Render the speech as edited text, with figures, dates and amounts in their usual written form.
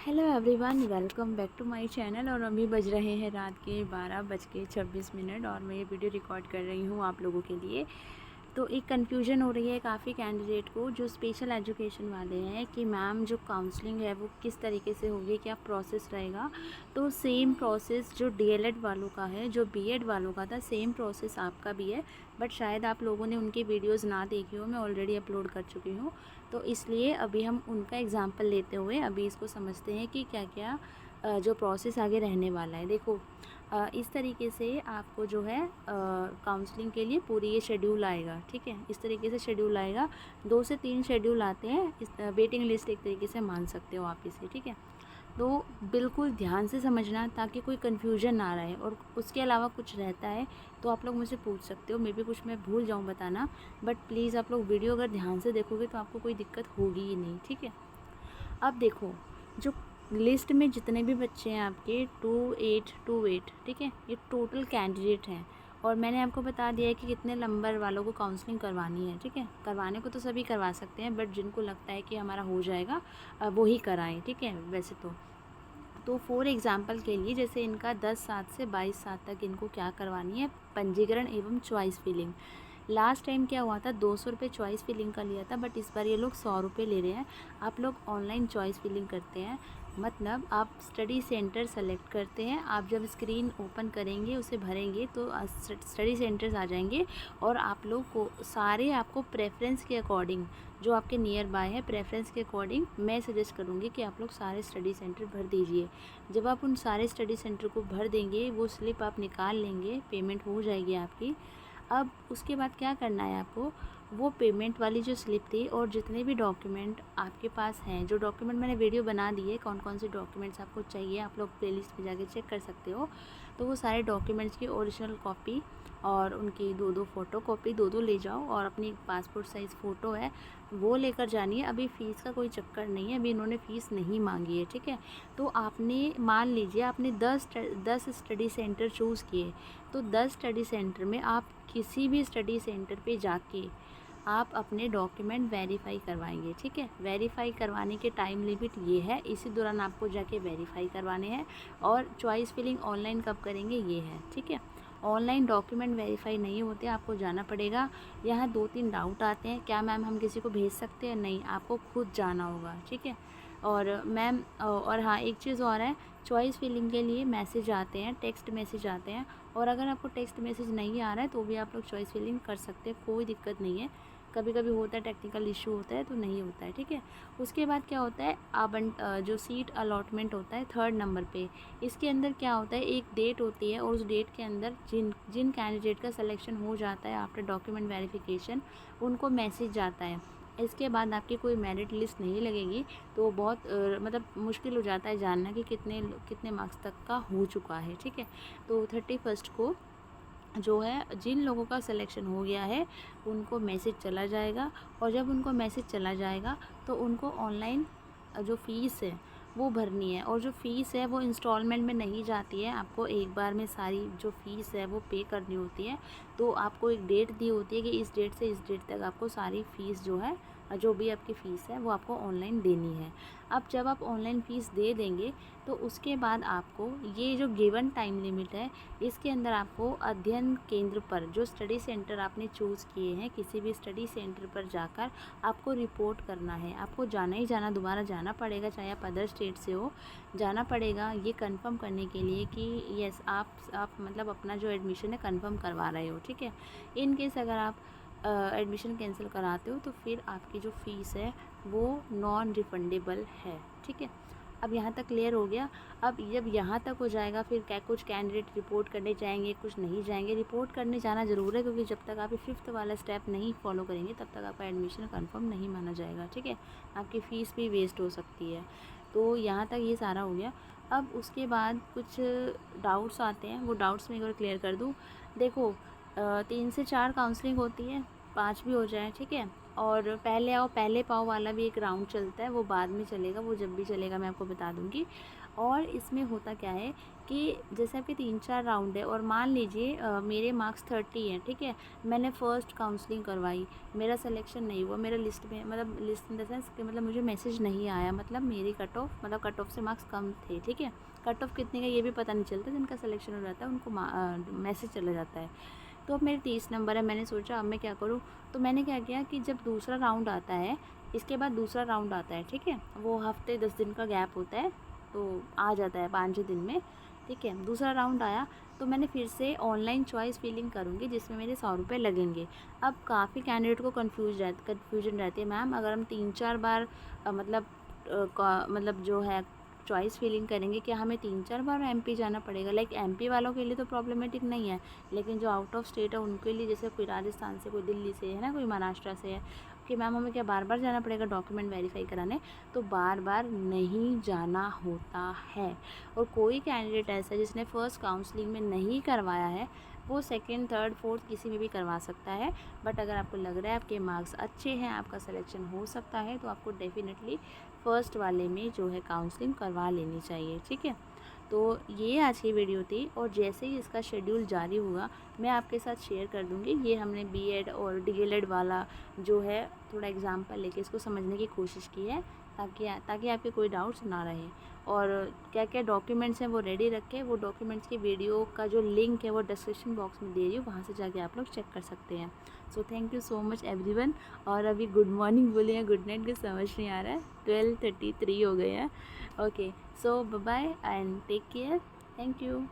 Hello everyone, welcome back to my channel. और अभी बज रहे हैं रात के 12:26 और मैं ये वीडियो रिकॉर्ड कर रही हूँ आप लोगों के लिए। तो एक कन्फ्यूजन हो रही है काफ़ी कैंडिडेट को जो स्पेशल एजुकेशन वाले हैं कि मैम जो काउंसलिंग है वो किस तरीके से होगी, क्या प्रोसेस रहेगा। तो सेम प्रोसेस जो डीएलएड वालों का है, जो बीएड वालों का था, सेम प्रोसेस आपका भी है। बट शायद आप लोगों ने उनकी वीडियोस ना देखी हो, मैं ऑलरेडी अपलोड कर चुकी हूँ। तो इसलिए अभी हम उनका एग्जाम्पल लेते हुए अभी इसको समझते हैं कि क्या क्या जो प्रोसेस आगे रहने वाला है। देखो, इस तरीके से आपको जो है काउंसलिंग के लिए पूरी ये शेड्यूल आएगा। ठीक है, इस तरीके से शेड्यूल आएगा। 2 से 3 शेड्यूल आते हैं। इस वेटिंग लिस्ट एक तरीके से मान सकते हो आप इसे। ठीक है, तो बिल्कुल ध्यान से समझना ताकि कोई कन्फ्यूजन ना रहे। और उसके अलावा कुछ रहता है तो आप लोग मुझसे पूछ सकते हो, मे बी कुछ मैं भूल जाऊँ बताना। बट प्लीज़ आप लोग वीडियो अगर ध्यान से देखोगे तो आपको कोई दिक्कत होगी ही नहीं। ठीक है, अब देखो, जो लिस्ट में जितने भी बच्चे हैं आपके 2828, ठीक है, ये टोटल कैंडिडेट हैं। और मैंने आपको बता दिया है कि कितने नंबर वालों को काउंसलिंग करवानी है। ठीक है, करवाने को तो सभी करवा सकते हैं, बट जिनको लगता है कि हमारा हो जाएगा वो ही कराएं। ठीक है, वैसे तो फॉर एग्ज़ाम्पल के लिए जैसे इनका 10/7 से 22/7 तक इनको क्या करवानी है, पंजीकरण एवं चॉइस फिलिंग। लास्ट टाइम क्या हुआ था, 200 रुपये चॉइस फिलिंग का लिया था, बट इस बार ये लोग 100 रुपये ले रहे हैं। आप लोग ऑनलाइन चॉइस फिलिंग करते हैं, मतलब आप स्टडी सेंटर सेलेक्ट करते हैं। आप जब स्क्रीन ओपन करेंगे, उसे भरेंगे तो स्टडी सेंटर्स आ जाएंगे। और आप लोग को सारे आपको प्रेफरेंस के अकॉर्डिंग, जो आपके नियर बाय है, प्रेफरेंस के अकॉर्डिंग मैं सजेस्ट करूँगी कि आप लोग सारे स्टडी सेंटर भर दीजिए। जब आप उन सारे स्टडी सेंटर को भर देंगे, वो स्लिप आप निकाल लेंगे, पेमेंट हो जाएगी आपकी। अब उसके बाद क्या करना है आपको, वो पेमेंट वाली जो स्लिप थी और जितने भी डॉक्यूमेंट आपके पास हैं, जो डॉक्यूमेंट मैंने वीडियो बना दी है कौन कौन से डॉक्यूमेंट्स आपको चाहिए, आप लोग प्लेलिस्ट में जाके चेक कर सकते हो। तो वो सारे डॉक्यूमेंट्स की ओरिजिनल कॉपी और उनकी 2-2 फ़ोटो कॉपी 2-2 ले जाओ। और अपनी पासपोर्ट साइज़ फ़ोटो है वो लेकर जानी है। अभी फ़ीस का कोई चक्कर नहीं है, अभी इन्होंने फ़ीस नहीं मांगी है। ठीक है, तो आपने मान लीजिए आपने 10 स्टडी सेंटर चूज़ किए, तो 10 स्टडी सेंटर में आप किसी भी स्टडी सेंटर पे जाके आप अपने डॉक्यूमेंट वेरीफाई करवाएंगे। ठीक है, वेरीफाई करवाने के टाइम लिमिट ये है, इसी दौरान आपको जाके वेरीफाई करवाने हैं। और चॉइस फिलिंग ऑनलाइन कब करेंगे ये है। ठीक है, ऑनलाइन डॉक्यूमेंट वेरीफाई नहीं होते, आपको जाना पड़ेगा। यहाँ 2-3 डाउट आते हैं, क्या मैम हम किसी को भेज सकते हैं? नहीं, आपको खुद जाना होगा। ठीक है, और मैम और हाँ, एक चीज़ और है, चॉइस फिलिंग के लिए मैसेज आते हैं, टेक्स्ट मैसेज आते हैं। और अगर आपको टेक्स्ट मैसेज नहीं आ रहा है तो भी आप लोग चॉइस फिलिंग कर सकते हैं, कोई दिक्कत नहीं है। कभी कभी होता है, टेक्निकल इशू होता है तो नहीं होता है। ठीक है, उसके बाद क्या होता है, जो सीट अलॉटमेंट होता है 3rd नंबर पे, इसके अंदर क्या होता है, एक डेट होती है और उस डेट के अंदर जिन जिन कैंडिडेट का सिलेक्शन हो जाता है आफ्टर डॉक्यूमेंट वेरिफिकेशन, उनको मैसेज जाता है। इसके बाद आपकी कोई मेरिट लिस्ट नहीं लगेगी, तो बहुत मतलब मुश्किल हो जाता है जानना कि कितने कितने मार्क्स तक का हो चुका है। ठीक है, तो 31 को जो है जिन लोगों का सिलेक्शन हो गया है उनको मैसेज चला जाएगा। और जब उनको मैसेज चला जाएगा तो उनको ऑनलाइन जो फ़ीस है वो भरनी है। और जो फ़ीस है वो इंस्टॉलमेंट में नहीं जाती है, आपको एक बार में सारी जो फ़ीस है वो पे करनी होती है। तो आपको एक डेट दी होती है कि इस डेट से इस डेट तक आपको सारी फ़ीस जो है, जो भी आपकी फ़ीस है वो आपको ऑनलाइन देनी है। अब जब आप ऑनलाइन फ़ीस दे देंगे तो उसके बाद आपको ये जो गिवन टाइम लिमिट है, इसके अंदर आपको अध्ययन केंद्र पर, जो स्टडी सेंटर आपने चूज़ किए हैं, किसी भी स्टडी सेंटर पर जाकर आपको रिपोर्ट करना है। आपको जाना ही जाना, दोबारा जाना पड़ेगा, चाहे आप अदर स्टेट से हो, जाना पड़ेगा ये कंफर्म करने के लिए कि यस आप मतलब अपना जो एडमिशन है कंफर्म करवा रहे हो। ठीक है, इन केस अगर आप एडमिशन कैंसिल कराते हो तो फिर आपकी जो फ़ीस है वो नॉन रिफंडेबल है। ठीक है, अब यहाँ तक क्लियर हो गया। अब जब यहाँ तक हो जाएगा फिर क्या, कुछ कैंडिडेट रिपोर्ट करने जाएंगे, कुछ नहीं जाएंगे। रिपोर्ट करने जाना ज़रूर है, क्योंकि जब तक आप 5th वाला स्टेप नहीं फॉलो करेंगे तब तक आपका एडमिशन कंफर्म नहीं माना जाएगा। ठीक है, आपकी फ़ीस भी वेस्ट हो सकती है। तो यहाँ तक ये सारा हो गया। अब उसके बाद कुछ डाउट्स आते हैं, वो डाउट्स मैं एक बार क्लियर कर दूँ। देखो, 3 से 4 काउंसलिंग होती है, 5 भी हो जाए। ठीक है, और पहले आओ पहले पाओ वाला भी एक राउंड चलता है, वो बाद में चलेगा, वो जब भी चलेगा मैं आपको बता दूँगी। और इसमें होता क्या है कि जैसे आपके 3-4 राउंड है और मान लीजिए मेरे मार्क्स 30 हैं, ठीक है। मैंने फ़र्स्ट काउंसलिंग करवाई, मेरा सिलेक्शन नहीं हुआ, मेरा लिस्ट में मतलब लिस्ट इन द सेंस कि मतलब मुझे मैसेज नहीं आया, मतलब मेरी कट ऑफ मतलब कट ऑफ से मार्क्स कम थे, ठीक है। कट ऑफ कितने का ये भी पता नहीं चलता, जिनका सिलेक्शन हो जाता है उनको मैसेज चला जाता है। तो अब मेरे 30 नंबर है, मैंने सोचा अब मैं क्या करूँ। तो मैंने क्या किया कि जब दूसरा राउंड आता है, इसके बाद दूसरा राउंड आता है, ठीक है, वो हफ्ते 10 दिन का गैप होता है, तो आ जाता है 5-6 दिन में, ठीक है। दूसरा राउंड आया तो मैंने फिर से ऑनलाइन चॉइस फिलिंग करूँगी, जिसमें मेरे 100 रुपये लगेंगे। अब काफ़ी कैंडिडेट को कन्फ्यूजन रहती है, मैम अगर हम 3-4 बार मतलब जो है चॉइस फिलिंग करेंगे, क्या हमें 3-4 बार एमपी जाना पड़ेगा? लाइक एमपी वालों के लिए तो प्रॉब्लमेटिक नहीं है, लेकिन जो आउट ऑफ स्टेट है उनके लिए, जैसे कोई राजस्थान से, कोई दिल्ली से है ना, कोई महाराष्ट्र से है, कि मैम हमें क्या बार बार जाना पड़ेगा डॉक्यूमेंट वेरीफाई कराने? तो बार बार नहीं जाना होता है। और कोई कैंडिडेट ऐसा है जिसने फ़र्स्ट काउंसलिंग में नहीं करवाया है, वो सेकंड, थर्ड, फोर्थ किसी में भी करवा सकता है। बट अगर आपको लग रहा है आपके मार्क्स अच्छे हैं, आपका सिलेक्शन हो सकता है, तो आपको डेफिनेटली फ़र्स्ट वाले में जो है काउंसलिंग करवा लेनी चाहिए, ठीक है। तो ये आज की वीडियो थी, और जैसे ही इसका शेड्यूल जारी हुआ मैं आपके साथ शेयर कर दूँगी। ये हमने बीएड और डीएलएड वाला जो है थोड़ा एग्जाम्पल लेके इसको समझने की कोशिश की है, ताकि आपके कोई डाउट्स ना रहे। और क्या क्या डॉक्यूमेंट्स हैं वो रेडी रखें। वो डॉक्यूमेंट्स की वीडियो का जो लिंक है वो डिस्क्रिप्शन बॉक्स में दे रही हूँ, वहाँ से जाके आप लोग चेक कर सकते हैं। So thank you so much everyone. और अभी गुड मॉर्निंग बोले हैं गुड नाइट कुछ समझ नहीं आ रहा है, 12:33 हो गए हैं। Okay, so bye bye and take care, thank you.